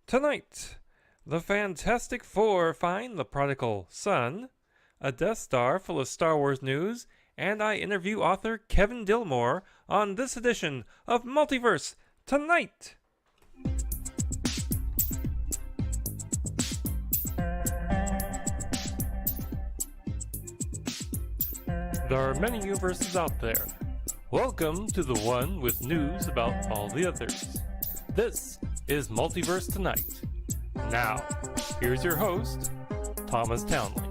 Tonight, the Fantastic Four find the prodigal son, a Death Star full of Star Wars news, and I interview author Kevin Dilmore on this edition of Multiverse Tonight. There are many universes out there. Welcome to the one with news about all the others. This is Multiverse Tonight. Now, here's your host, Thomas Townley.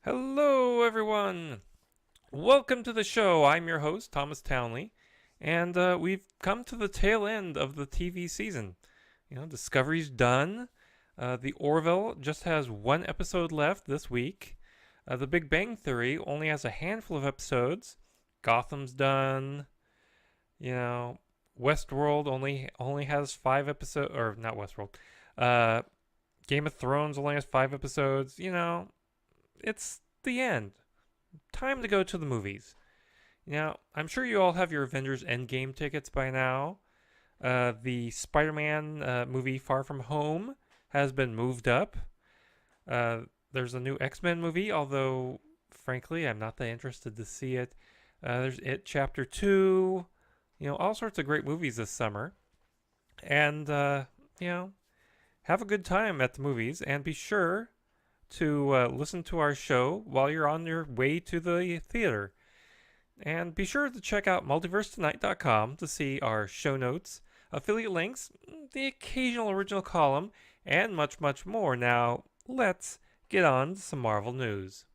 Hello, everyone. Welcome to the show. I'm your host, Thomas Townley, and we've come to the tail end of the TV season. Discovery's done. The Orville just has one episode left this week. The Big Bang Theory only has a handful of episodes. Gotham's done. Westworld only has 5 episodes, or not Westworld. Game of Thrones only has 5 episodes. It's the end. Time to go to the movies. I'm sure you all have your Avengers Endgame tickets by now. The Spider-Man movie Far From Home has been moved up. There's a new X-Men movie, although, frankly, I'm not that interested to see it. There's It Chapter 2. All sorts of great movies this summer. And, have a good time at the movies. And be sure to listen to our show while you're on your way to the theater. And be sure to check out multiversetonight.com to see our show notes, affiliate links, the occasional original column, and much, much more. Now, let's get on to some Marvel news.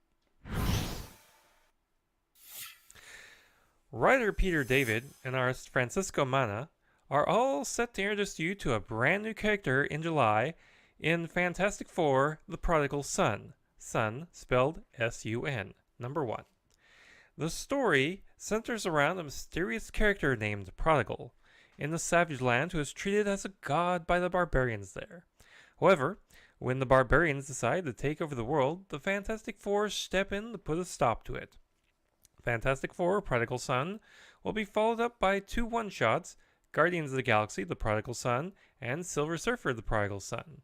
Writer Peter David and artist Francisco Mana are all set to introduce you to a brand new character in July in Fantastic Four: The Prodigal Son. Son, spelled S-U-N, number 1. The story centers around a mysterious character named Prodigal in the Savage Land who is treated as a god by the barbarians there. However, when the barbarians decide to take over the world, the Fantastic Four step in to put a stop to it. Fantastic Four: Prodigal Son will be followed up by 2 one-shots, Guardians of the Galaxy: The Prodigal Son and Silver Surfer: The Prodigal Son.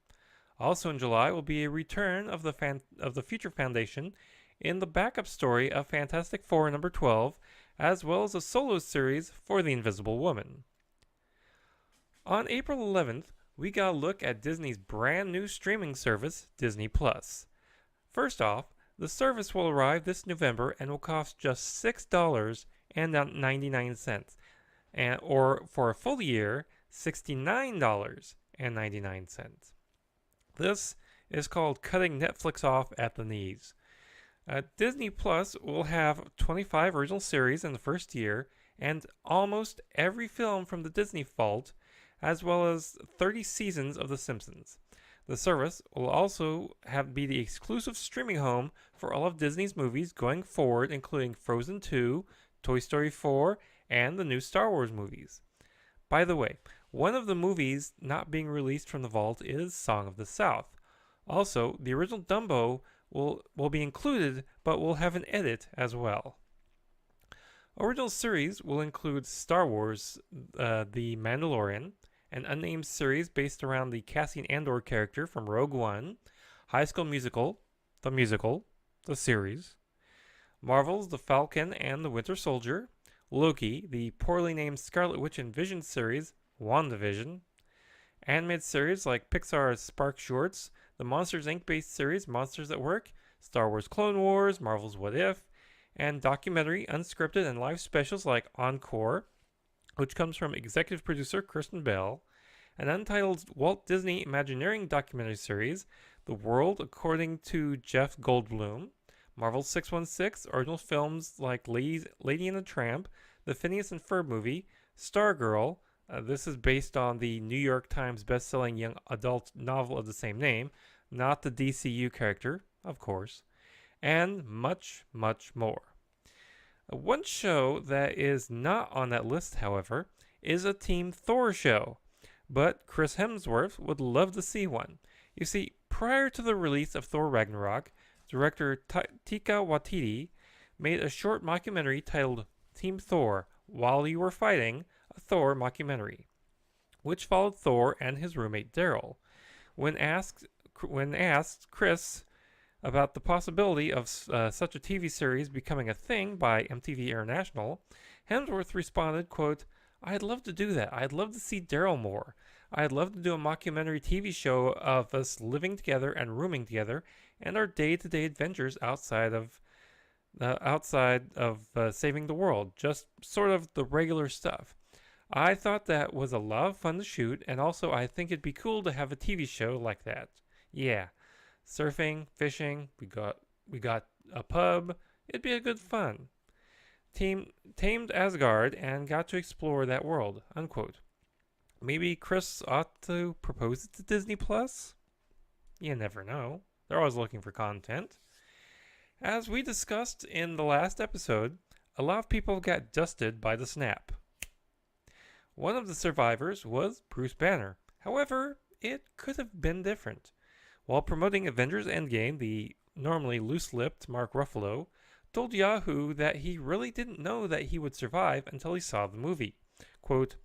Also in July will be a return of the Future Foundation in the backup story of Fantastic Four number 12, as well as a solo series for The Invisible Woman. On April 11th, we got a look at Disney's brand new streaming service, Disney+. First off, the service will arrive this November and will cost just $6.99, or for a full year, $69.99. This is called cutting Netflix off at the knees. Disney Plus will have 25 original series in the first year and almost every film from the Disney vault, as well as 30 seasons of The Simpsons. The service will also be the exclusive streaming home for all of Disney's movies going forward, including Frozen 2, Toy Story 4, and the new Star Wars movies. By the way, one of the movies not being released from the vault is Song of the South. Also, the original Dumbo will be included, but will have an edit as well. Original series will include Star Wars, The Mandalorian, an unnamed series based around the Cassian Andor character from Rogue One, High School Musical, the series, Marvel's The Falcon and the Winter Soldier, Loki, the poorly named Scarlet Witch and Vision series, WandaVision, animated series like Pixar's Spark Shorts, the Monsters Inc. based series Monsters at Work, Star Wars Clone Wars, Marvel's What If, and documentary, unscripted, and live specials like Encore, which comes from executive producer Kristen Bell, an untitled Walt Disney Imagineering documentary series, The World According to Jeff Goldblum, Marvel's 616, original films like Lady and the Tramp, the Phineas and Ferb movie, Stargirl, this is based on the New York Times best-selling young adult novel of the same name, not the DCU character, of course, and much, much more. One show that is not on that list, however, is a Team Thor show, but Chris Hemsworth would love to see one. You see, prior to the release of Thor Ragnarok, director Taika Waititi made a short mockumentary titled Team Thor: While You Were Fighting, a Thor mockumentary, which followed Thor and his roommate Daryl. When asked Chris about the possibility of such a TV series becoming a thing by MTV International, Hemsworth responded, quote, "I'd love to do that. I'd love to see Daryl more. I'd love to do a mockumentary TV show of us living together and rooming together and our day-to-day adventures outside of saving the world, just sort of the regular stuff. I thought that was a lot of fun to shoot, and also I think it'd be cool to have a TV show like that. Yeah, surfing, fishing, we got a pub. It'd be a good fun. Tamed Asgard and got to explore that world." Unquote. Maybe Chris ought to propose it to Disney Plus? You never know. They're always looking for content. As we discussed in the last episode, a lot of people got dusted by the snap. One of the survivors was Bruce Banner. However, it could have been different. While promoting Avengers Endgame, the normally loose-lipped Mark Ruffalo told Yahoo that he really didn't know that he would survive until he saw the movie. Quote,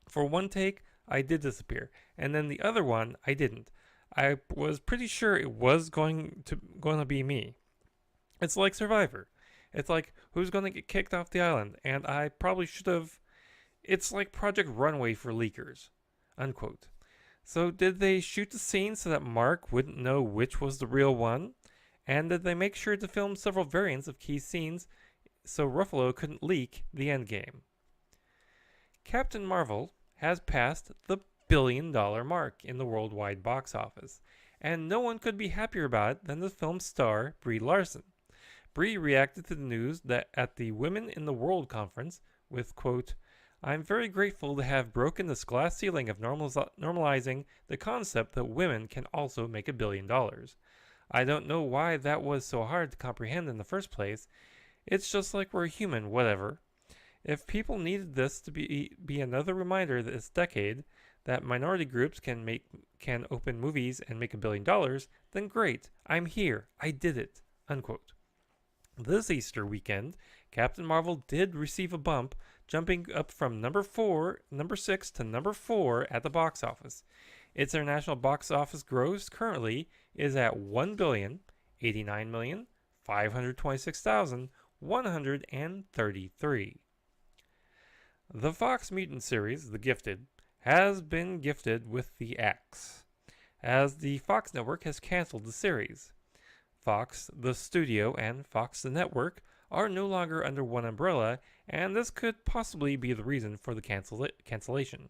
"For one take, I did disappear, and then the other one, I didn't. I was pretty sure it was going to be me. It's like Survivor. It's like, who's going to get kicked off the island? And I probably should have... It's like Project Runway for leakers." Unquote. So did they shoot the scene so that Mark wouldn't know which was the real one? And did they make sure to film several variants of key scenes so Ruffalo couldn't leak the endgame? Captain Marvel has passed the billion-dollar mark in the worldwide box office, and no one could be happier about it than the film's star, Brie Larson. Brie reacted to the news that at the Women in the World conference with, quote, "I'm very grateful to have broken this glass ceiling of normalizing the concept that women can also make $1 billion. I don't know why that was so hard to comprehend in the first place. It's just like we're human, whatever. If people needed this to be another reminder this decade that minority groups can open movies and make $1 billion, then great. I'm here. I did it." Unquote. This Easter weekend, Captain Marvel did receive a bump, jumping up from number 6 to number 4 at the box office. Its international box office gross currently is at $1,089,526,133. The Fox Mutant series, The Gifted, has been gifted with the axe, as the Fox network has canceled the series. Fox, the studio, and Fox, the network, are no longer under one umbrella, and this could possibly be the reason for the cancellation.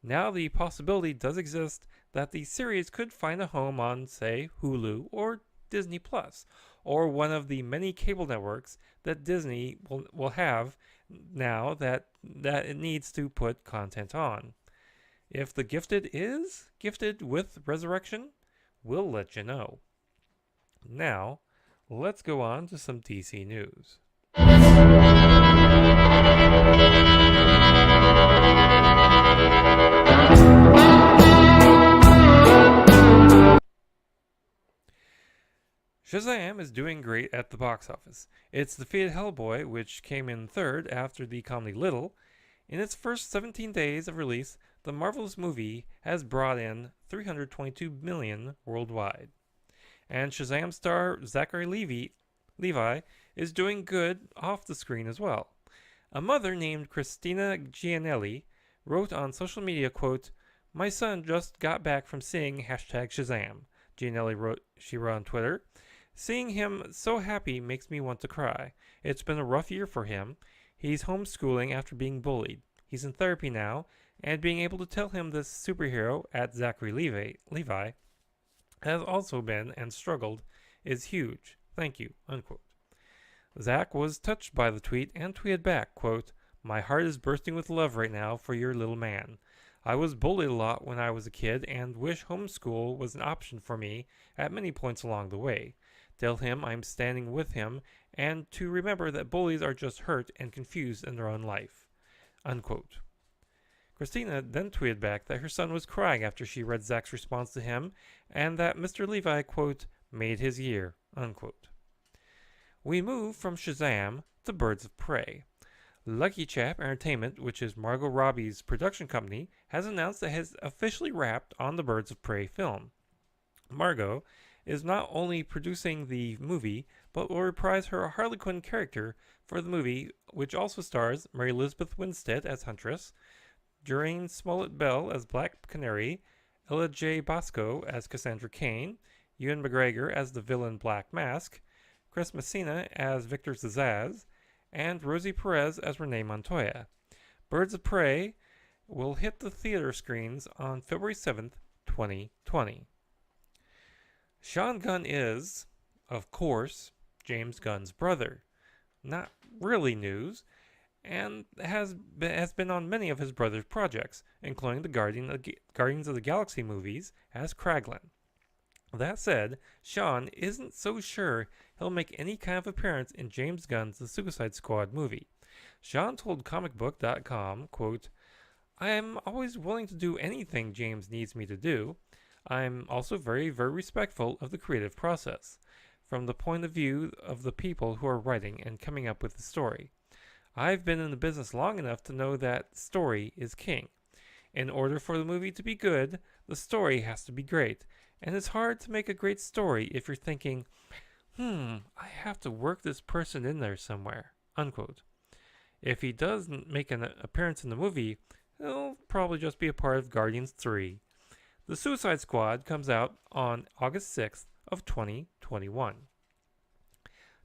Now the possibility does exist that the series could find a home on, say, Hulu or Disney Plus, or one of the many cable networks that Disney will have now that it needs to put content on. If The Gifted is gifted with resurrection, we'll let you know. Now, let's go on to some DC news. Shazam is doing great at the box office. It's defeated Hellboy, which came in third after the comedy Little. In its first 17 days of release, the marvelous movie has brought in $322 million worldwide. And Shazam star Zachary Levi is doing good off the screen as well. A mother named Christina Gianelli wrote on social media, quote, "My son just got back from seeing #Shazam." Gianelli wrote on Twitter, "Seeing him so happy makes me want to cry. It's been a rough year for him. He's homeschooling after being bullied. He's in therapy now, and being able to tell him this superhero at Zachary Levi has also been and struggled is huge. Thank you." Unquote. Zach was touched by the tweet and tweeted back, quote, "My heart is bursting with love right now for your little man. I was bullied a lot when I was a kid and wish homeschool was an option for me at many points along the way. Tell him I'm standing with him and to remember that bullies are just hurt and confused in their own life." Unquote. Christina then tweeted back that her son was crying after she read Zach's response to him and that Mr. Levi, quote, "made his year." Unquote. We move from Shazam to Birds of Prey. Lucky Chap Entertainment, which is Margot Robbie's production company, has announced that it has officially wrapped on the Birds of Prey film. Margot is not only producing the movie, but will reprise her Harley Quinn character for the movie, which also stars Mary Elizabeth Winstead as Huntress, Doreen Smollett Bell as Black Canary, Ella J. Bosco as Cassandra Cain, Ewan McGregor as the villain Black Mask, Chris Messina as Victor Zazaz, and Rosie Perez as Renee Montoya. Birds of Prey will hit the theater screens on February 7th, 2020. Sean Gunn is, of course, James Gunn's brother. Not really news, and has been on many of his brother's projects, including the Guardians of the Galaxy movies as Kraglin. That said, Sean isn't so sure he'll make any kind of appearance in James Gunn's The Suicide Squad movie. Sean told comicbook.com, quote, "I am always willing to do anything James needs me to do. I'm also very, very respectful of the creative process, from the point of view of the people who are writing and coming up with the story. I've been in the business long enough to know that story is king. In order for the movie to be good, the story has to be great, and it's hard to make a great story if you're thinking, I have to work this person in there somewhere," unquote. If he does make an appearance in the movie, he'll probably just be a part of Guardians 3. The Suicide Squad comes out on August 6th of 2021.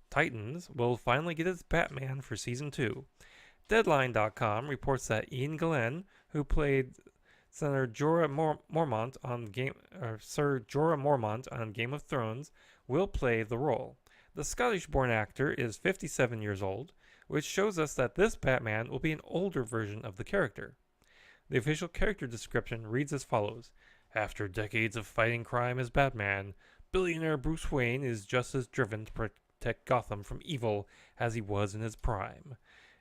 Titans will finally get its Batman for Season 2. Deadline.com reports that Ian Glenn, who played Sir Jorah Mormont on Game of Thrones, will play the role. The Scottish-born actor is 57 years old, which shows us that this Batman will be an older version of the character. The official character description reads as follows. After decades of fighting crime as Batman, billionaire Bruce Wayne is just as driven to protect Gotham from evil as he was in his prime.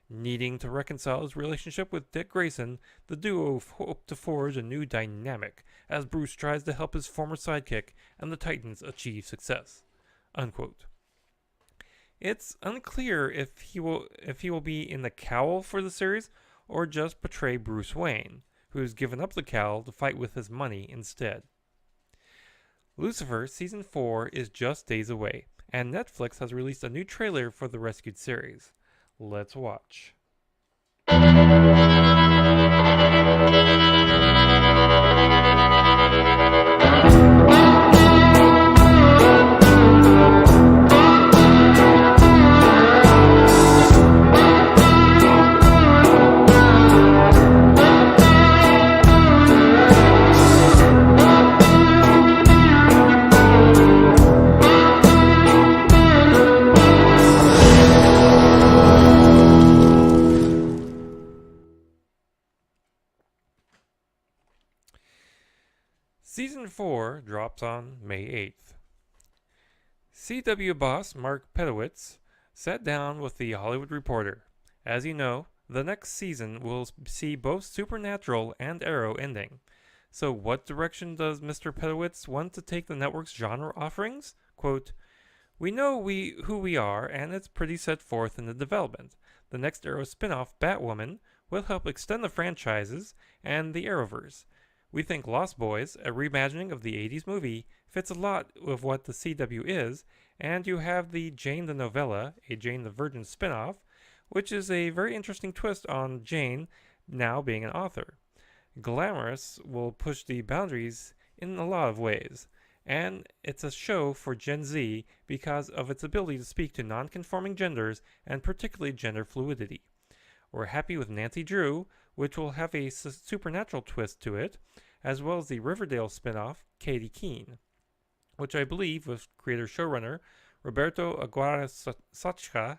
Needing to reconcile his relationship with Dick Grayson, the duo hope to forge a new dynamic as Bruce tries to help his former sidekick and the Titans achieve success. Unquote. It's unclear if he will be in the cowl for the series or just portray Bruce Wayne, who's given up the cowl to fight with his money instead. Lucifer Season 4 is just days away, and Netflix has released a new trailer for the rescued series. Let's watch. Season 4 drops on May 8th. CW boss Mark Pedowitz sat down with The Hollywood Reporter. As you know, the next season will see both Supernatural and Arrow ending. So what direction does Mr. Pedowitz want to take the network's genre offerings? Quote, "We know who we are, and it's pretty set forth in the development. The next Arrow spin-off, Batwoman, will help extend the franchises and the Arrowverse. We think Lost Boys, a reimagining of the 80s movie, fits a lot of what the CW is, and you have the Jane the Novella, a Jane the Virgin spin-off, which is a very interesting twist on Jane now being an author. Glamorous will push the boundaries in a lot of ways, and it's a show for Gen Z because of its ability to speak to non-conforming genders and particularly gender fluidity. We're happy with Nancy Drew, which will have a supernatural twist to it, as well as the Riverdale spin-off, Katie Keene, which I believe was creator-showrunner Roberto Aguirre Sacasa,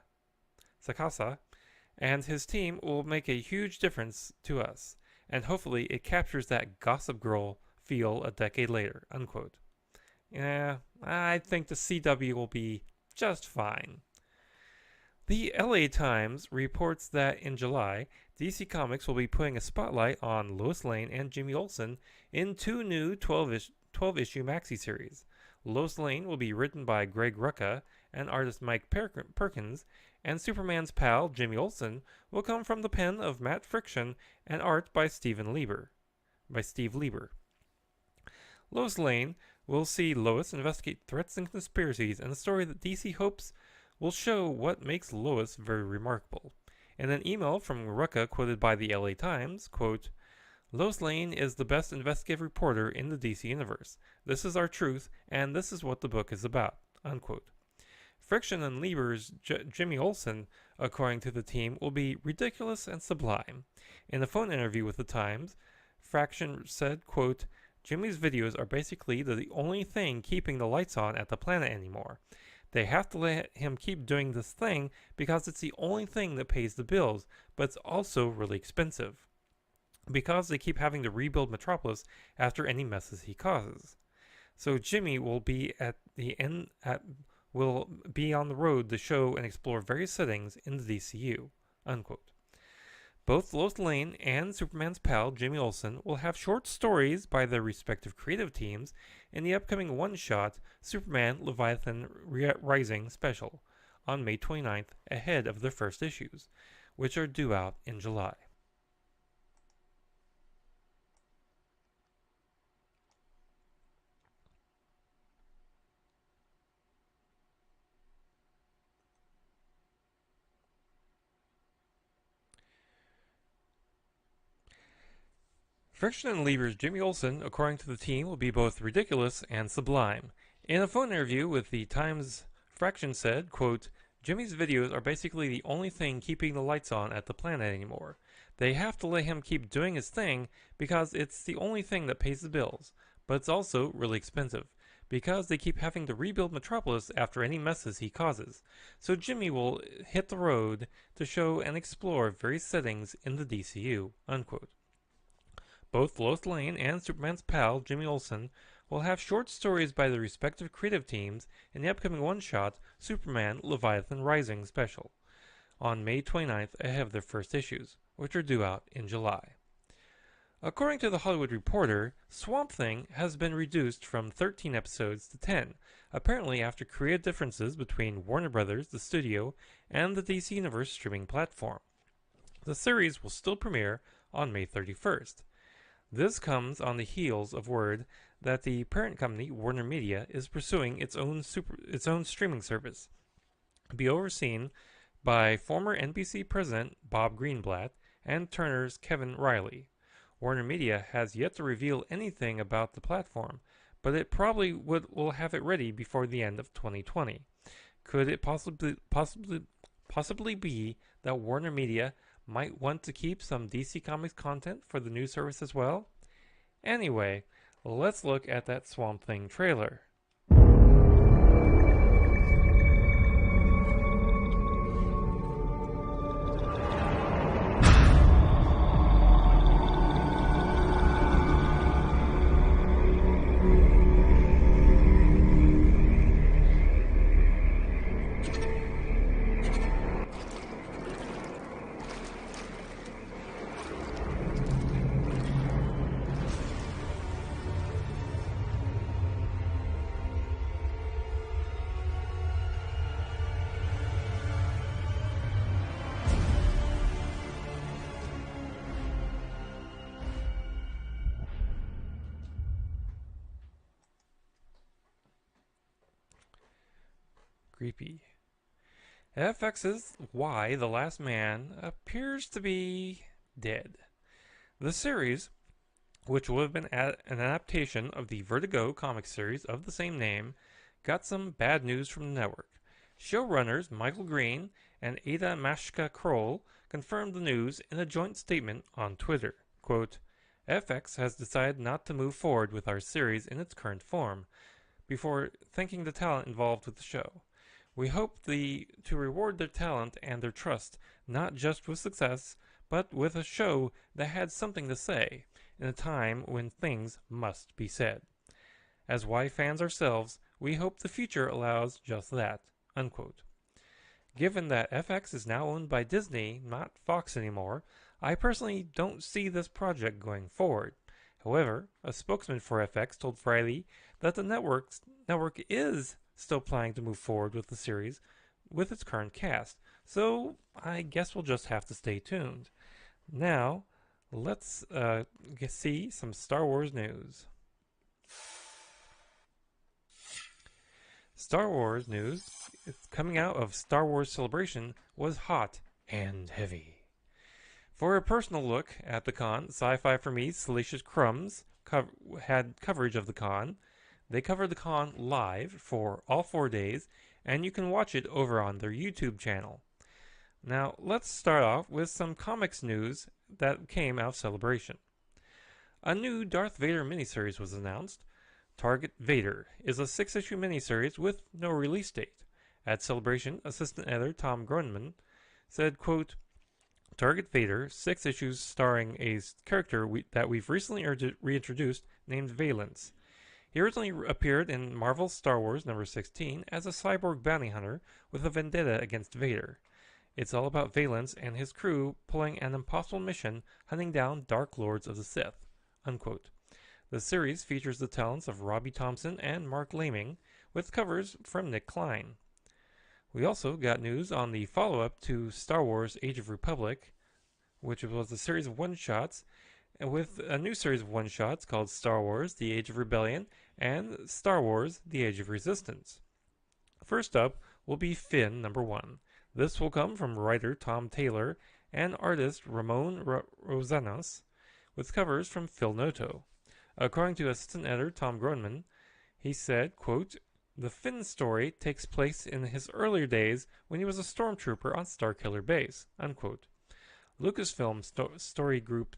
and his team will make a huge difference to us, and hopefully it captures that Gossip Girl feel a decade later," unquote. Yeah, I think the CW will be just fine. The LA Times reports that in July, DC Comics will be putting a spotlight on Lois Lane and Jimmy Olsen in two new 12-issue maxi-series. Lois Lane will be written by Greg Rucka and artist Mike Perkins, and Superman's pal, Jimmy Olsen, will come from the pen of Matt Friction and art by Steve Lieber. Lois Lane will see Lois investigate threats and conspiracies in a story that DC hopes will show what makes Lois very remarkable. In an email from Rucka quoted by the LA Times, quote, Lois Lane is the best investigative reporter in the DC universe. This is our truth, and this is what the book is about, unquote. Friction and Lieber's Jimmy Olsen, according to the team, will be ridiculous and sublime. In a phone interview with the Times, Friction said, quote, Jimmy's videos are basically the only thing keeping the lights on at the planet anymore. They have to let him keep doing this thing because it's the only thing that pays the bills, but it's also really expensive. Because they keep having to rebuild Metropolis after any messes he causes. So Jimmy will be will be on the road to show and explore various settings in the DCU, unquote. Both Lois Lane and Superman's pal, Jimmy Olsen, will have short stories by their respective creative teams in the upcoming one-shot Superman Leviathan Rising special on May 29th, ahead of their first issues, which are due out in July. Friction and Lieber's Jimmy Olsen, according to the team, will be both ridiculous and sublime. In a phone interview with the Times, Friction said, quote, Jimmy's videos are basically the only thing keeping the lights on at the planet anymore. They have to let him keep doing his thing because it's the only thing that pays the bills, but it's also really expensive because they keep having to rebuild Metropolis after any messes he causes. So Jimmy will hit the road to show and explore various settings in the DCU, unquote. Both Lois Lane and Superman's pal, Jimmy Olsen, will have short stories by their respective creative teams in the upcoming one-shot Superman Leviathan Rising special on May 29th ahead of their first issues, which are due out in July. According to The Hollywood Reporter, Swamp Thing has been reduced from 13 episodes to 10, apparently after creative differences between Warner Brothers, the studio, and the DC Universe streaming platform. The series will still premiere on May 31st. This comes on the heels of word that the parent company, Warner Media, is pursuing its own streaming service, to be overseen by former NBC president Bob Greenblatt and Turner's Kevin Riley. Warner Media has yet to reveal anything about the platform, but it probably will have it ready before the end of 2020. Could it possibly be that Warner Media might want to keep some DC Comics content for the new service as well? Anyway, let's look at that Swamp Thing trailer. Creepy. FX's Y, The Last Man, appears to be dead. The series, which would have been an adaptation of the Vertigo comic series of the same name, got some bad news from the network. Showrunners Michael Green and Ada Mashka-Kroll confirmed the news in a joint statement on Twitter. Quote, FX has decided not to move forward with our series in its current form, before thanking the talent involved with the show. We hope to reward their talent and their trust, not just with success, but with a show that had something to say, in a time when things must be said. As Y fans ourselves, we hope the future allows just that, unquote. Given that FX is now owned by Disney, not Fox anymore, I personally don't see this project going forward. However, a spokesman for FX told Friday that the network is still planning to move forward with the series with its current cast, so I guess we'll just have to stay tuned. Now, let's see some Star Wars news. Star Wars news coming out of Star Wars Celebration was hot and heavy. For a personal look at the con, Sci-Fi for Me's Salacious Crumbs had coverage of the con. They covered the con live for all 4 days, and you can watch it over on their YouTube channel. Now, let's start off with some comics news that came out of Celebration. A new Darth Vader miniseries was announced. Target Vader is a 6-issue miniseries with no release date. At Celebration, assistant editor Tom Grunman said, quote, Target Vader, 6 issues starring a character that we've recently reintroduced named Valence. He originally appeared in Marvel's Star Wars number 16 as a cyborg bounty hunter with a vendetta against Vader. It's all about Valence and his crew pulling an impossible mission hunting down Dark Lords of the Sith. Unquote. The series features the talents of Robbie Thompson and Mark Laming, with covers from Nick Klein. We also got news on the follow-up to Star Wars Age of Republic, which was a series of one-shots, with a new series of one-shots called Star Wars The Age of Rebellion and Star Wars The Age of Resistance. First up will be Finn number 1. This will come from writer Tom Taylor and artist Ramon Rosanas, with covers from Phil Noto. According to assistant editor Tom Grunman, he said, quote, the Finn story takes place in his earlier days when he was a stormtrooper on Starkiller Base, unquote. Lucasfilm story group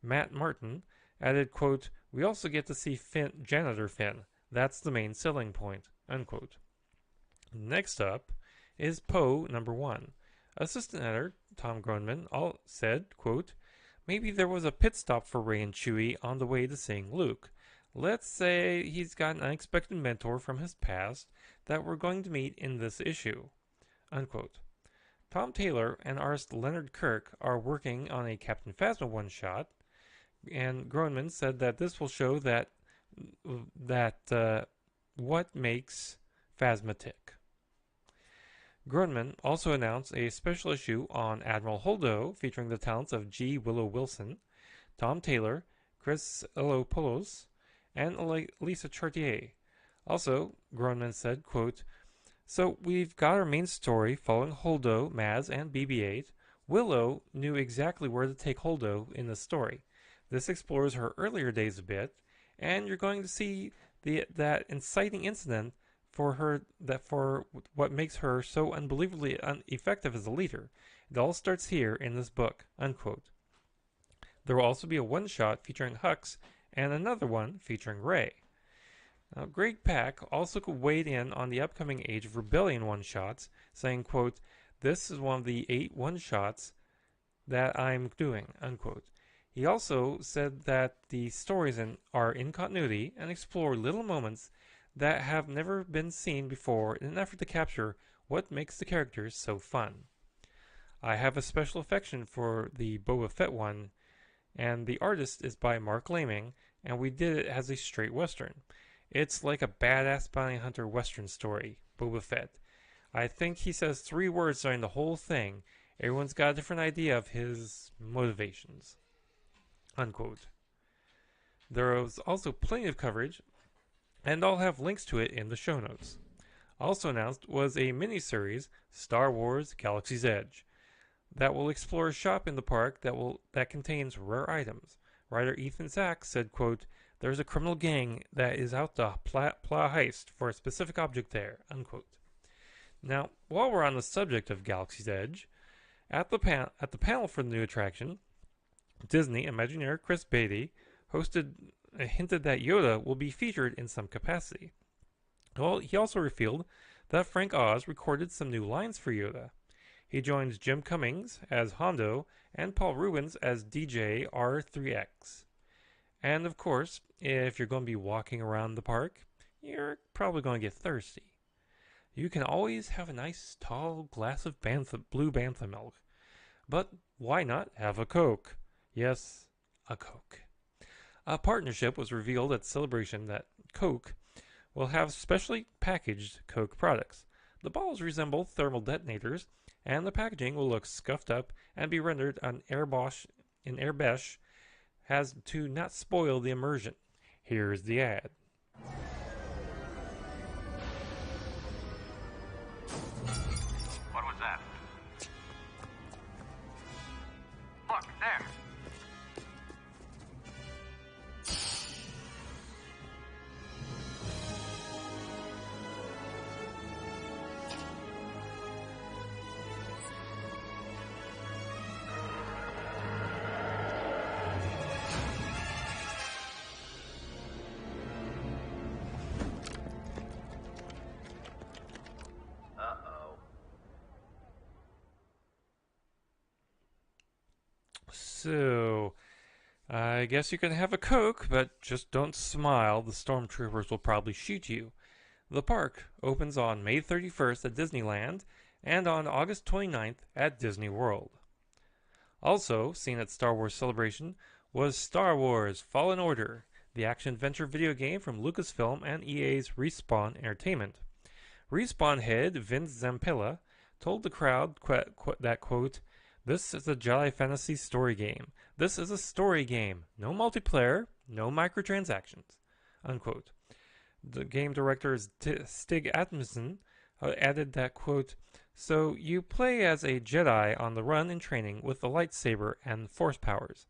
Matt Martin added, quote, we also get to see Janitor Finn. That's the main selling point, unquote. Next up is Poe number 1. Assistant editor Tom Grunman said, quote, maybe there was a pit stop for Rey and Chewie on the way to seeing Luke. Let's say he's got an unexpected mentor from his past that we're going to meet in this issue. Unquote. Tom Taylor and artist Leonard Kirk are working on a Captain Phasma one-shot, and Groenman said that this will show that what makes Phasma tick. Groenman also announced a special issue on Admiral Holdo featuring the talents of G. Willow Wilson, Tom Taylor, Chris Elopoulos, and Lisa Chartier. Also, Groenman said, quote, so we've got our main story following Holdo, Maz, and BB-8. Willow knew exactly where to take Holdo in the story. This explores her earlier days a bit, and you're going to see that inciting incident for what makes her so unbelievably effective as a leader. It all starts here in this book, unquote. There will also be a one-shot featuring Hux and another one featuring Rey. Now, Greg Pak also weighed in on the upcoming Age of Rebellion one-shots, saying, quote, this is one of the 8 one-shots that I'm doing, unquote. He also said that the stories are in continuity and explore little moments that have never been seen before in an effort to capture what makes the characters so fun. I have a special affection for the Boba Fett one, and the artist is by Mark Laming, and we did it as a straight western. It's like a badass bounty hunter western story, Boba Fett. I think he says 3 words during the whole thing. Everyone's got a different idea of his motivations, unquote. There was also plenty of coverage, and I'll have links to it in the show notes. Also announced was a miniseries, Star Wars Galaxy's Edge, that will explore a shop in the park that contains rare items. Writer Ethan Sachs said, quote, there's a criminal gang that is out to plot a heist for a specific object there, unquote. Now, while we're on the subject of Galaxy's Edge, at the panel for the new attraction, Disney Imagineer Chris Beatty hinted that Yoda will be featured in some capacity. Well, he also revealed that Frank Oz recorded some new lines for Yoda. He joins Jim Cummings as Hondo and Paul Rubens as DJ R3X. And of course, if you're going to be walking around the park, you're probably going to get thirsty. You can always have a nice tall glass of blue bantha milk. But why not have a Coke? Yes, a Coke. A partnership was revealed at Celebration that Coke will have specially packaged Coke products. The balls resemble thermal detonators, and the packaging will look scuffed up and be rendered on airbrush as to not spoil the immersion. Here's the ad. What was that? Look, there. Uh-oh. So, I guess you can have a Coke, but just don't smile. The stormtroopers will probably shoot you. The park opens on May 31st at Disneyland and on August 29th at Disney World. Also seen at Star Wars Celebration was Star Wars Fallen Order, the action-adventure video game from Lucasfilm and EA's Respawn Entertainment. Respawn head Vince Zampella told the crowd that, quote, "This is a Jedi fantasy story game. This is a story game. No multiplayer, no microtransactions," unquote. The game director Stig Asmussen added that, quote, "So you play as a Jedi on the run in training with the lightsaber and force powers.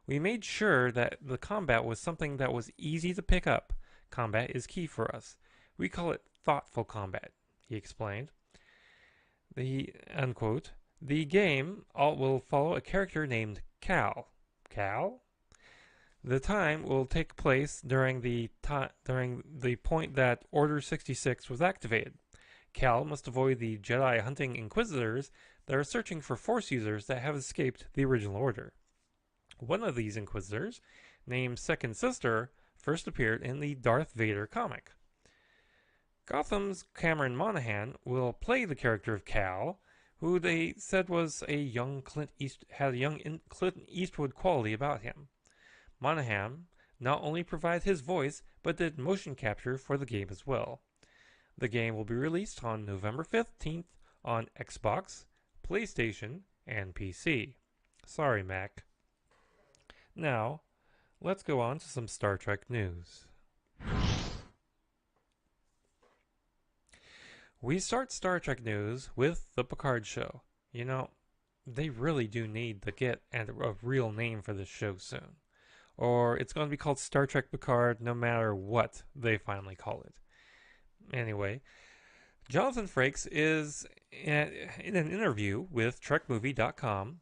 We made sure that the combat was something that was easy to pick up. Combat is key for us. We call it thoughtful combat," he explained. Unquote. The game will follow a character named Cal. Cal? The time will take place during the point that Order 66 was activated. Cal must avoid the Jedi hunting Inquisitors that are searching for Force users that have escaped the original Order. One of these Inquisitors, named Second Sister, first appeared in the Darth Vader comic. Gotham's Cameron Monaghan will play the character of Cal, who they said was had a young Clint Eastwood quality about him. Monaghan not only provided his voice, but did motion capture for the game as well. The game will be released on November 15th on Xbox, PlayStation, and PC. Sorry, Mac. Now, let's go on to some Star Trek news. We start Star Trek news with the Picard show. You know, they really do need to get a real name for this show soon. Or it's going to be called Star Trek Picard no matter what they finally call it. Anyway, Jonathan Frakes is in an interview with TrekMovie.com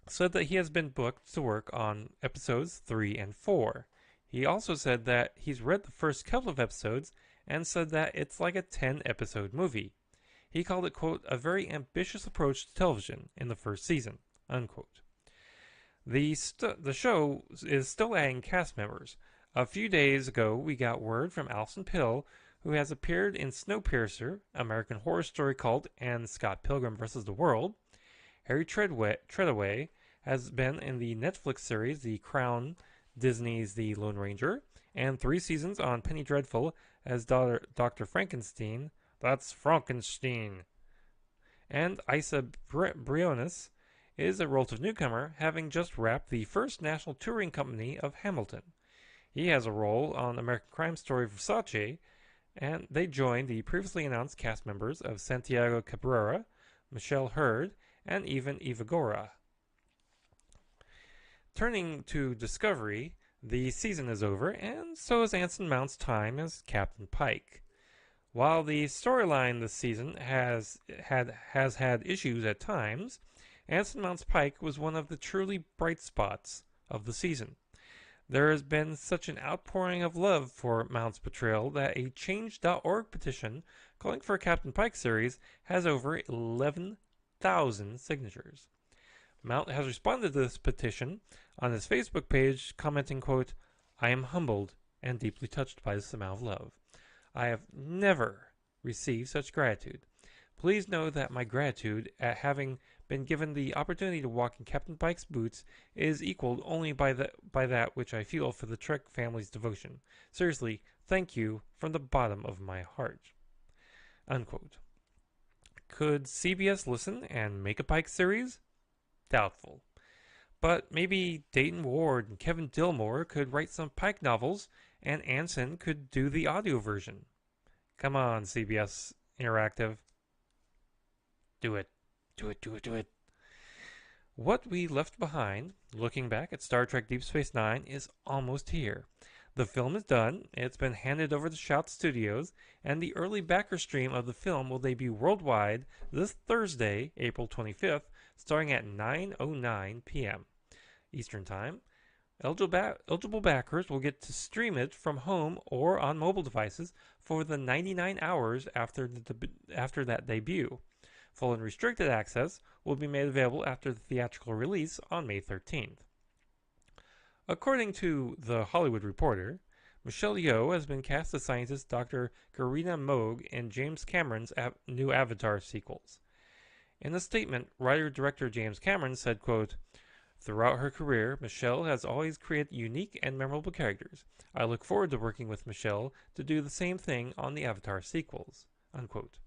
said that he has been booked to work on episodes 3 and 4. He also said that he's read the first couple of episodes and said that it's like a 10-episode movie. He called it, quote, "a very ambitious approach to television in the first season," unquote. The show is still adding cast members. A few days ago, we got word from Alison Pill, who has appeared in Snowpiercer, American Horror Story Cult, and Scott Pilgrim vs. the World. Harry Treadaway has been in the Netflix series The Crown, Disney's The Lone Ranger, and 3 seasons on Penny Dreadful as Dr. Frankenstein. That's Frankenstein. And Isa Briones is a relative newcomer, having just wrapped the first national touring company of Hamilton. He has a role on American Crime Story Versace, and they joined the previously announced cast members of Santiago Cabrera, Michelle Hurd, and even Eva Gora. Turning to Discovery, the season is over, and so is Anson Mount's time as Captain Pike. While the storyline this season has had issues at times, Anson Mount's Pike was one of the truly bright spots of the season. There has been such an outpouring of love for Mount's portrayal that a Change.org petition calling for a Captain Pike series has over 11,000 signatures. Mount has responded to this petition on his Facebook page, commenting, quote, "I am humbled and deeply touched by this amount of love. I have never received such gratitude. Please know that my gratitude at having been given the opportunity to walk in Captain Pike's boots is equaled only by that which I feel for the Trek family's devotion. Seriously, thank you from the bottom of my heart." Unquote. Could CBS listen and make a Pike series? Doubtful. But maybe Dayton Ward and Kevin Dilmore could write some Pike novels, and Anson could do the audio version. Come on, CBS Interactive. Do it. Do it, do it, do it. What we left behind, looking back at Star Trek Deep Space Nine, is almost here. The film is done, it's been handed over to Shout Studios, and the early backer stream of the film will debut worldwide this Thursday, April 25th, starting at 9:09 p.m. Eastern Time. Eligible backers will get to stream it from home or on mobile devices for the 99 hours after that debut. Full and restricted access will be made available after the theatrical release on May 13th. According to The Hollywood Reporter, Michelle Yeoh has been cast as scientist Dr. Karina Moog in James Cameron's new Avatar sequels. In a statement, writer-director James Cameron said, quote, "Throughout her career, Michelle has always created unique and memorable characters. I look forward to working with Michelle to do the same thing on the Avatar sequels." Unquote.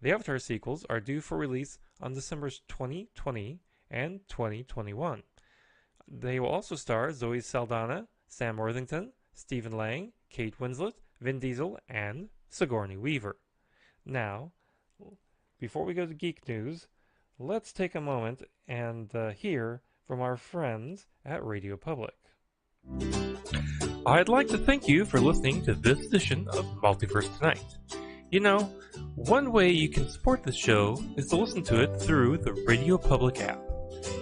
The Avatar sequels are due for release on December 2020 and 2021. They will also star Zoe Saldana, Sam Worthington, Stephen Lang, Kate Winslet, Vin Diesel, and Sigourney Weaver. Now, before we go to Geek News, let's take a moment and hear from our friends at Radio Public. I'd like to thank you for listening to this edition of Multiverse Tonight. You know, one way you can support this show is to listen to it through the Radio Public app.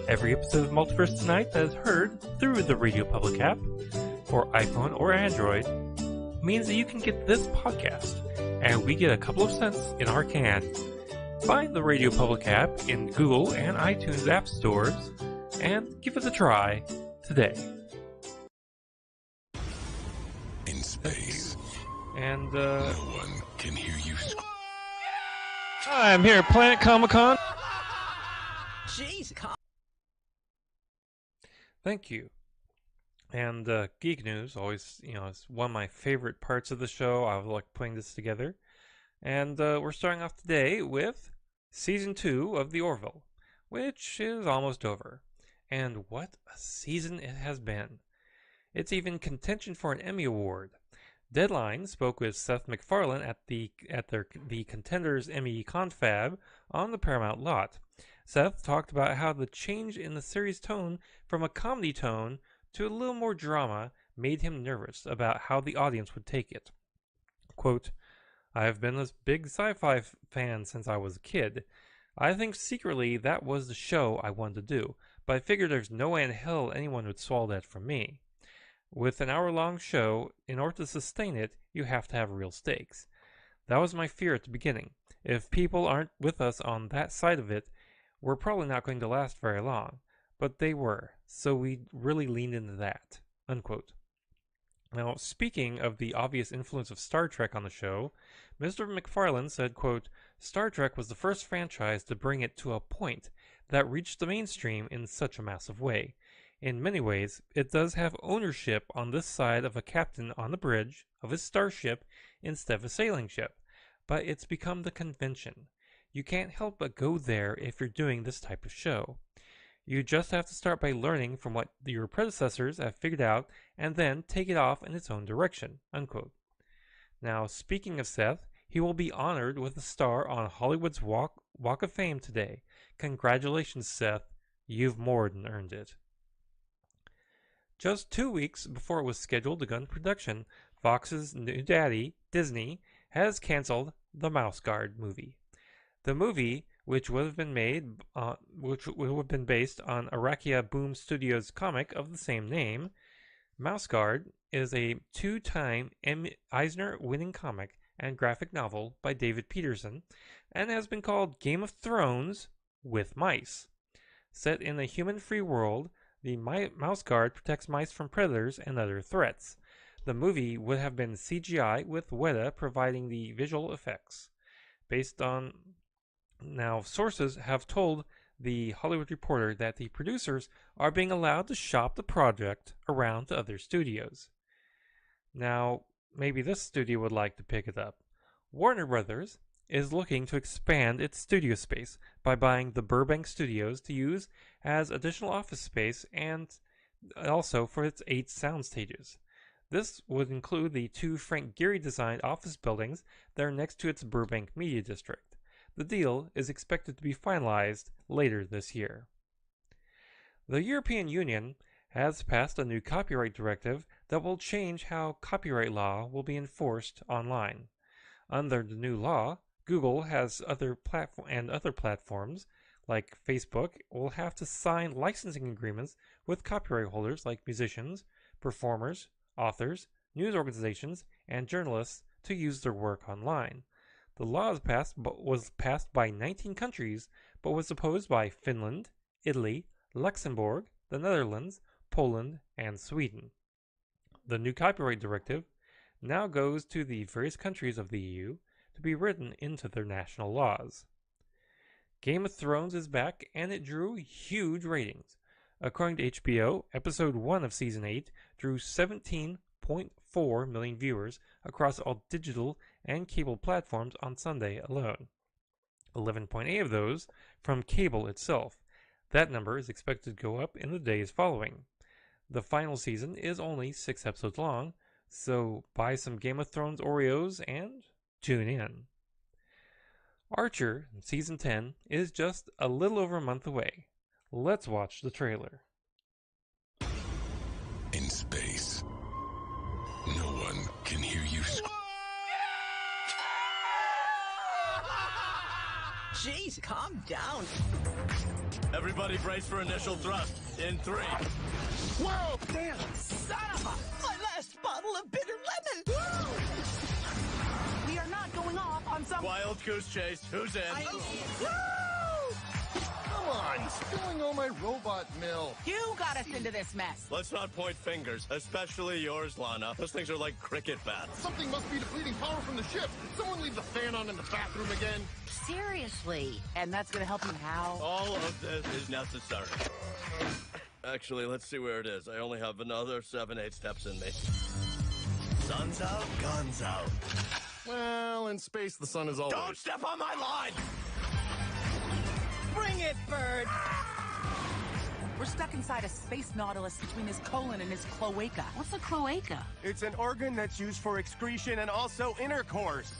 Every episode of Multiverse Tonight that is heard through the Radio Public app, for iPhone or Android, means that you can get this podcast, and we get a couple of cents in our can. Find the Radio Public app in Google and iTunes app stores, and give it a try today. In space, And, no one can hear you Hi, I'm here at Planet Comic-Con. Jeez, Thank you. And Geek News, always, it's one of my favorite parts of the show. I like putting this together. And we're starting off today with Season 2 of The Orville, which is almost over. And what a season it has been. It's even contention for an Emmy Award. Deadline spoke with Seth MacFarlane at the Contenders Emmy confab on the Paramount lot. Seth talked about how the change in the series tone from a comedy tone to a little more drama made him nervous about how the audience would take it. Quote, "I have been a big sci-fi fan since I was a kid. I think secretly that was the show I wanted to do, but I figured there's no way in hell anyone would swallow that from me. With an hour-long show, in order to sustain it, you have to have real stakes. That was my fear at the beginning. If people aren't with us on that side of it, we're probably not going to last very long. But they were, so we really leaned into that." Unquote. Now, speaking of the obvious influence of Star Trek on the show, Mr. MacFarlane said, quote, "Star Trek was the first franchise to bring it to a point that reached the mainstream in such a massive way. In many ways, it does have ownership on this side of a captain on the bridge of his starship instead of a sailing ship, but it's become the convention. You can't help but go there if you're doing this type of show. You just have to start by learning from what your predecessors have figured out and then take it off in its own direction." Unquote. Now, speaking of Seth, he will be honored with a star on Hollywood's Walk of Fame today. Congratulations, Seth. You've more than earned it. Just 2 weeks before it was scheduled to go into production, Fox's new daddy, Disney, has canceled the Mouse Guard movie. The movie, which would have been based on Arakia Boom Studios' comic of the same name, Mouse Guard is a 2-time Eisner-winning comic and graphic novel by David Peterson, and has been called Game of Thrones with mice. Set in a human-free world, the Mouse Guard protects mice from predators and other threats. The movie would have been CGI with Weta providing the visual effects. Now, sources have told the Hollywood Reporter that the producers are being allowed to shop the project around to other studios. Now, maybe this studio would like to pick it up. Warner Brothers is looking to expand its studio space by buying the Burbank studios to use as additional office space and also for its 8 sound stages. This would include the 2 Frank Gehry designed office buildings that are next to its Burbank Media District. The deal is expected to be finalized later this year. The European Union has passed a new copyright directive that will change how copyright law will be enforced online. Under the new law, Google has other platforms like Facebook will have to sign licensing agreements with copyright holders like musicians, performers, authors, news organizations, and journalists to use their work online. The law was passed by 19 countries, but was opposed by Finland, Italy, Luxembourg, the Netherlands, Poland, and Sweden. The new copyright directive now goes to the various countries of the EU to be written into their national laws. Game of Thrones is back, and it drew huge ratings. According to HBO, episode 1 of season 8 drew 17.4 million viewers across all digital and cable platforms on Sunday alone. 11.8 of those from cable itself. That number is expected to go up in the days following. The final season is only 6 episodes long, so buy some Game of Thrones Oreos and tune in. Archer, season 10, is just a little over a month away. Let's watch the trailer. In space, no one can hear you Jeez, calm down. Everybody brace for initial thrust. In 3. Whoa! Damn! Son of a... My last bottle of bitter lemon! We are not going off on some... Wild goose chase. Who's in? Come on, spilling all my robot milk. You got us into this mess. Let's not point fingers, especially yours, Lana. Those things are like cricket bats. Something must be depleting power from the ship. Someone leave the fan on in the bathroom again. Seriously. And that's gonna help you how? All of this is necessary. Actually, let's see where it is. I only have another 7-8 steps in me. Sun's out, guns out. Well, in space, the sun is always... Don't step on my line! Bring it, Bird! We're stuck inside a space nautilus between his colon and his cloaca. What's a cloaca? It's an organ that's used for excretion and also intercourse.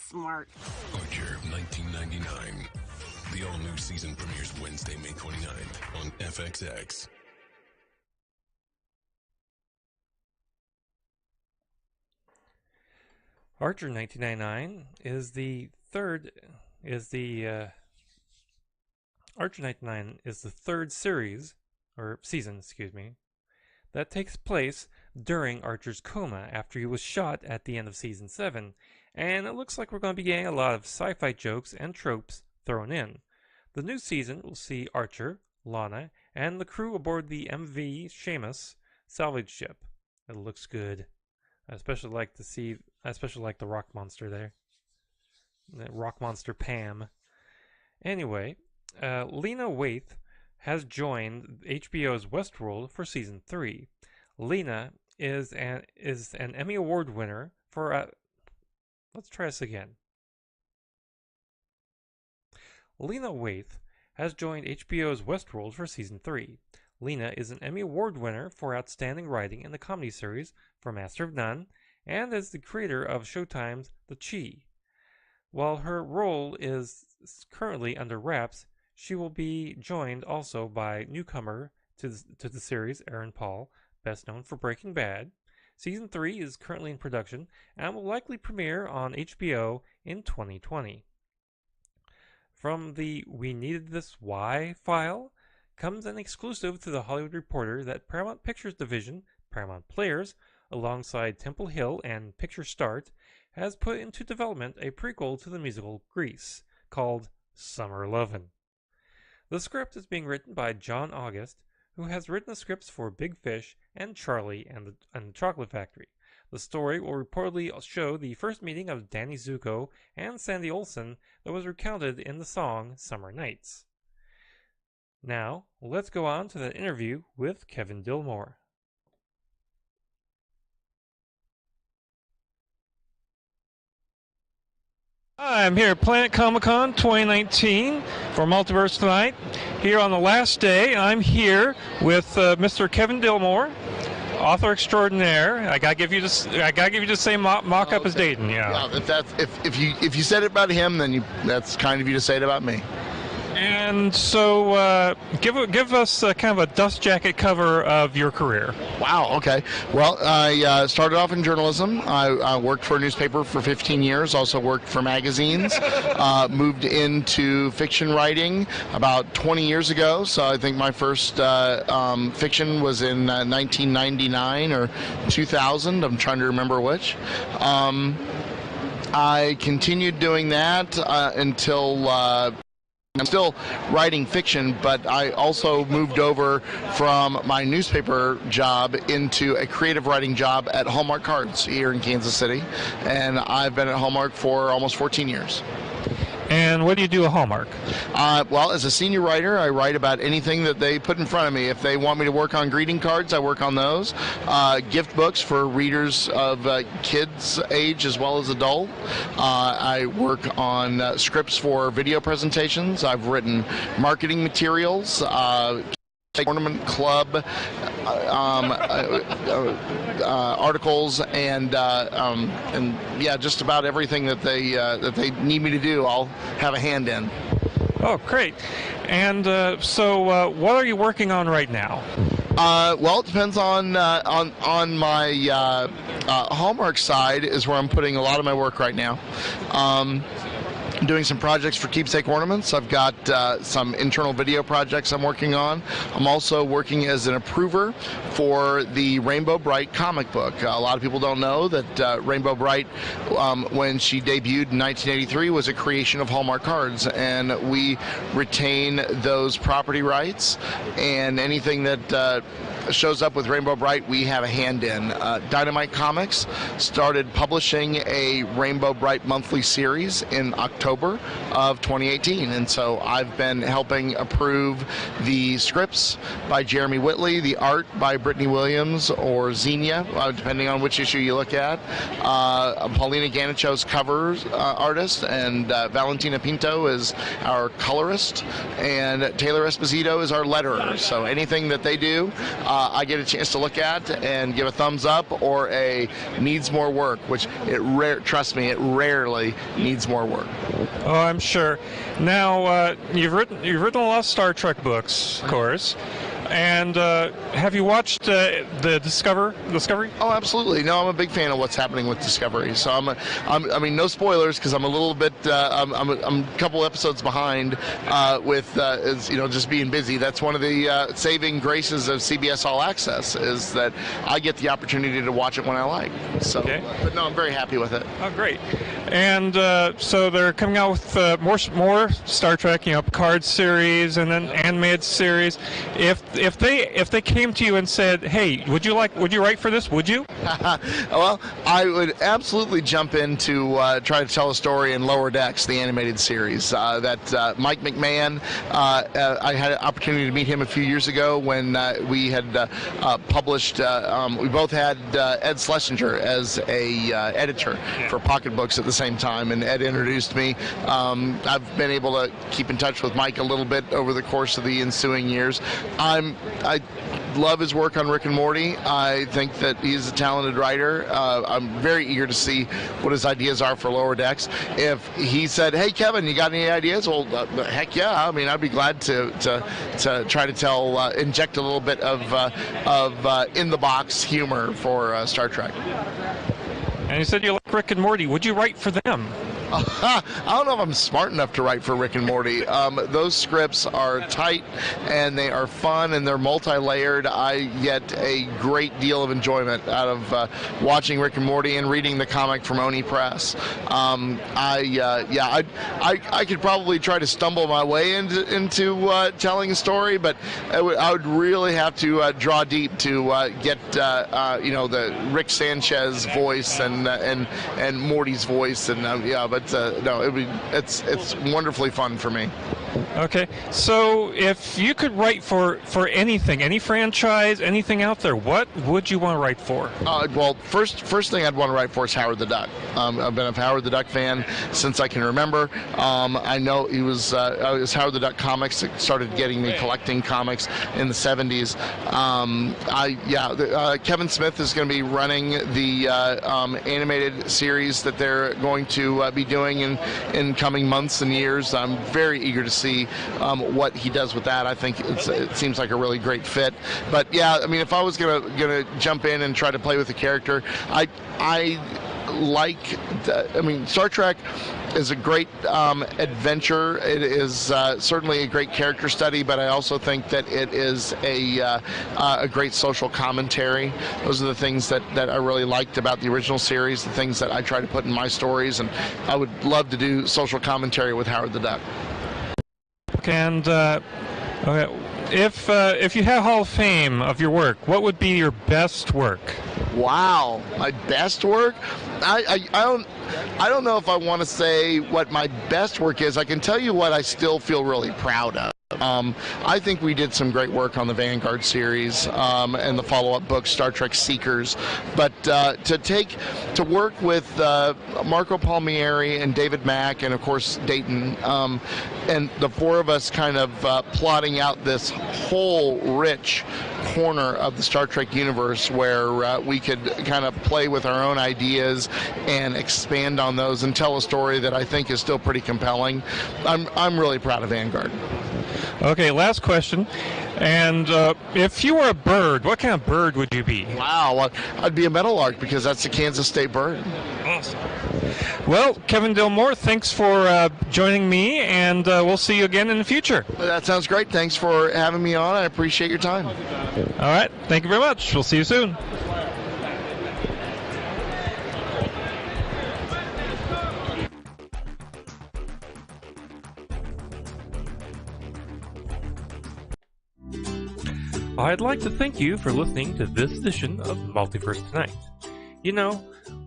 Smart. Archer 1999. The all-new season premieres Wednesday, May 29th on FXX. Archer 1999 is the Archer 99 is the third series, or season, excuse me, that takes place during Archer's coma after he was shot at the end of season 7, and it looks like we're going to be getting a lot of sci-fi jokes and tropes thrown in. The new season will see Archer, Lana, and the crew aboard the MV Seamus salvage ship. It looks good. I especially like the rock monster there. The rock monster Pam. Anyway, Lena Waithe has joined HBO's Westworld for season 3. Lena is an Emmy Award winner for let's try this again. Lena Waithe has joined HBO's Westworld for season 3. Lena is an Emmy Award winner for outstanding writing in the comedy series for Master of None, and is the creator of Showtime's The Chi. While her role is currently under wraps, she will be joined also by newcomer to the series, Aaron Paul, best known for Breaking Bad. Season 3 is currently in production and will likely premiere on HBO in 2020. From the We Needed This Why file comes an exclusive to the Hollywood Reporter that Paramount Pictures division, Paramount Players, alongside Temple Hill and Picture Start, has put into development a prequel to the musical Grease called Summer Lovin'. The script is being written by John August, who has written the scripts for Big Fish and Charlie and the Chocolate Factory. The story will reportedly show the first meeting of Danny Zuko and Sandy Olsen that was recounted in the song Summer Nights. Now, let's go on to the interview with Kevin Dilmore. I'm here at Planet Comic-Con 2019 for Multiverse tonight. Here on the last day, I'm here with Mr. Kevin Dilmore, author extraordinaire. I gotta give you the same mock-up as Dayton. Yeah. If you said it about him, then that's kind of you to say it about me. And so, give us kind of a dust jacket cover of your career. Wow. Okay. Well, I started off in journalism. I worked for a newspaper for 15 years. Also worked for magazines. Moved into fiction writing about 20 years ago. So I think my first fiction was in 1999 or 2000. I'm trying to remember which. I continued doing that until. I'm still writing fiction, but I also moved over from my newspaper job into a creative writing job at Hallmark Cards here in Kansas City, and I've been at Hallmark for almost 14 years. And what do you do at Hallmark? Well, as a senior writer, I write about anything that they put in front of me. If they want me to work on greeting cards, I work on those. Gift books for readers of kids' age as well as adult. I work on scripts for video presentations. I've written marketing materials. Tournament club articles and yeah, just about everything that they need me to do, I'll have a hand in. Oh, great! And so, what are you working on right now? Well, it depends on my Hallmark side is where I'm putting a lot of my work right now. I'm doing some projects for Keepsake Ornaments. I've got some internal video projects I'm working on. I'm also working as an approver for the Rainbow Bright comic book. A lot of people don't know that Rainbow Bright, when she debuted in 1983, was a creation of Hallmark Cards, and we retain those property rights, and anything that shows up with Rainbow Bright, we have a hand in. Dynamite Comics started publishing a Rainbow Bright monthly series in October of 2018, and so I've been helping approve the scripts by Jeremy Whitley, the art by Brittany Williams or Xenia, depending on which issue you look at. Paulina Ganicho's cover artist, and Valentina Pinto is our colorist, and Taylor Esposito is our letterer. So anything that they do, I get a chance to look at and give a thumbs up or a needs more work, which trust me, it rarely needs more work. Oh, I'm sure. Now, you've written a lot of Star Trek books, of course. And have you watched the Discovery? Oh, absolutely. No, I'm a big fan of what's happening with Discovery. So I mean, no spoilers because I'm a little bit, I'm a couple episodes behind with, just being busy. That's one of the saving graces of CBS All Access is that I get the opportunity to watch it when I like. So, okay. But no, I'm very happy with it. Oh, great. And so they're coming out with more Star Trek, Picard series and then animated series. If they came to you and said, "Hey, would you write for this? Would you?" Well, I would absolutely jump in to try to tell a story in Lower Decks, the animated series. That Mike McMahon, I had an opportunity to meet him a few years ago when we had published. We both had Ed Schlesinger as a editor for Pocket Books at the same time, and Ed introduced me. I've been able to keep in touch with Mike a little bit over the course of the ensuing years. I love his work on Rick and Morty. I think that he's a talented writer. I'm very eager to see what his ideas are for Lower Decks. If he said, "Hey, Kevin, you got any ideas?" Well, heck yeah. I mean, I'd be glad to try to inject a little bit of in the box humor for Star Trek. And you said you like Rick and Morty. Would you write for them? I don't know if I'm smart enough to write for Rick and Morty. Those scripts are tight and they are fun and they're multi-layered. I get a great deal of enjoyment out of watching Rick and Morty and reading the comic from Oni Press. I could probably try to stumble my way into telling a story, but I would really have to draw deep to get the Rick Sanchez voice and Morty's voice, and no, it's wonderfully fun for me. Okay, so if you could write for anything, any franchise, anything out there, what would you want to write for? Well, first thing I'd want to write for is Howard the Duck. I've been a Howard the Duck fan since I can remember. I know it was Howard the Duck comics that started getting me collecting comics in the 70s. Kevin Smith is going to be running the animated series that they're going to be doing in coming months and years. I'm very eager to see what he does with that. I think it seems like a really great fit. But yeah, I mean, if I was gonna jump in and try to play with the character, Star Trek is a great adventure. It is certainly a great character study, but I also think that it is a great social commentary. Those are the things that I really liked about the original series, the things that I try to put in my stories, and I would love to do social commentary with Howard the Duck. And okay, if you had Hall of Fame of your work, what would be your best work? Wow, my best work? I don't know if I want to say what my best work is. I can tell you what I still feel really proud of. I think we did some great work on the Vanguard series and the follow-up book, Star Trek Seekers. But to work with Marco Palmieri and David Mack and, of course, Dayton, and the four of us kind of plotting out this whole rich corner of the Star Trek universe where we could kind of play with our own ideas and expand on those and tell a story that I think is still pretty compelling. I'm really proud of Vanguard. Okay, last question. And if you were a bird, what kind of bird would you be? Wow, well, I'd be a meadowlark because that's the Kansas State bird. Awesome. Well, Kevin Dilmore, thanks for joining me, and we'll see you again in the future. That sounds great. Thanks for having me on. I appreciate your time. All right. Thank you very much. We'll see you soon. I'd like to thank you for listening to this edition of Multiverse Tonight. You know,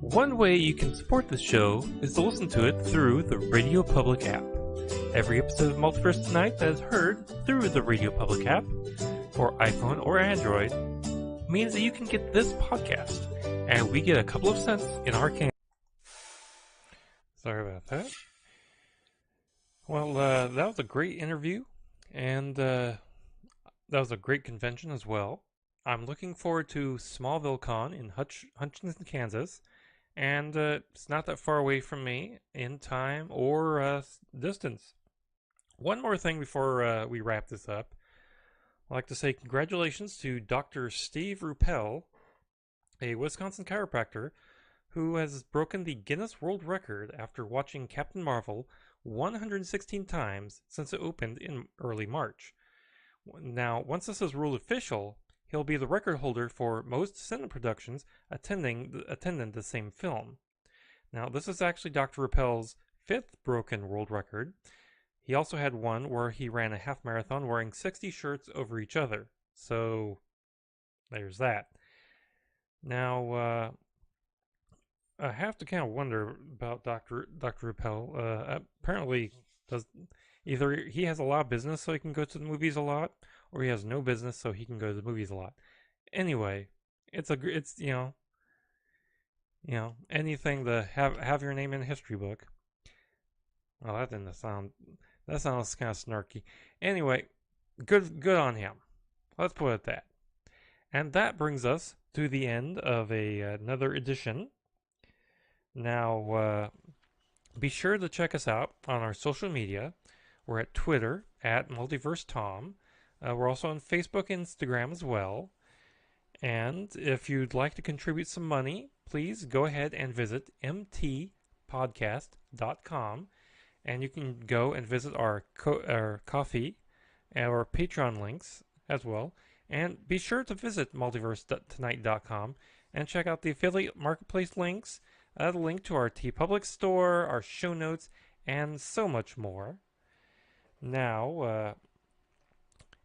one way you can support this show is to listen to it through the Radio Public app. Every episode of Multiverse Tonight that is heard through the Radio Public app, for iPhone or Android, means that you can get this podcast, and we get a couple of cents in our can. Sorry about that. Well, that was a great interview, and that was a great convention as well. I'm looking forward to Smallville Con in Hutchinson, Kansas, and it's not that far away from me in time or distance. One more thing before we wrap this up. I'd like to say congratulations to Dr. Steve Ruppel, a Wisconsin chiropractor who has broken the Guinness World Record after watching Captain Marvel 116 times since it opened in early March. Now, once this is ruled official, he'll be the record holder for most cinema productions attending the same film. Now, this is actually Dr. Ruppel's 5th broken world record. He also had one where he ran a half marathon wearing 60 shirts over each other. So, there's that. Now, I have to kind of wonder about Dr. Ruppel. Apparently, either he has a lot of business so he can go to the movies a lot, or he has no business so he can go to the movies a lot. Anyway, it's anything to have your name in a history book. Well, that sounds kind of snarky. Anyway, good on him. Let's put it at that. And that brings us to the end of another edition. Now, be sure to check us out on our social media. We're at Twitter, at MultiverseTom. We're also on Facebook and Instagram as well. And if you'd like to contribute some money, please go ahead and visit mtpodcast.com. And you can go and visit our Ko-fi and our Patreon links as well. And be sure to visit multiversetonight.com and check out the affiliate marketplace links, the link to our TeePublic store, our show notes, and so much more. Now,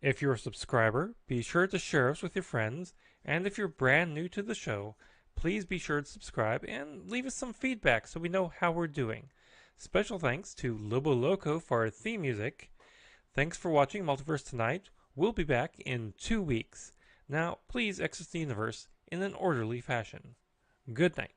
if you're a subscriber, be sure to share us with your friends. And if you're brand new to the show, please be sure to subscribe and leave us some feedback so we know how we're doing. Special thanks to Lobo Loco for our theme music. Thanks for watching Multiverse Tonight. We'll be back in 2 weeks. Now, please exit the universe in an orderly fashion. Good night.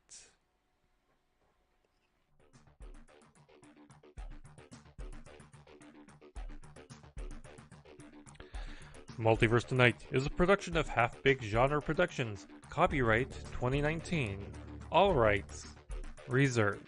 Multiverse Tonight is a production of Half Baked Genre Productions. Copyright 2019. All rights reserved.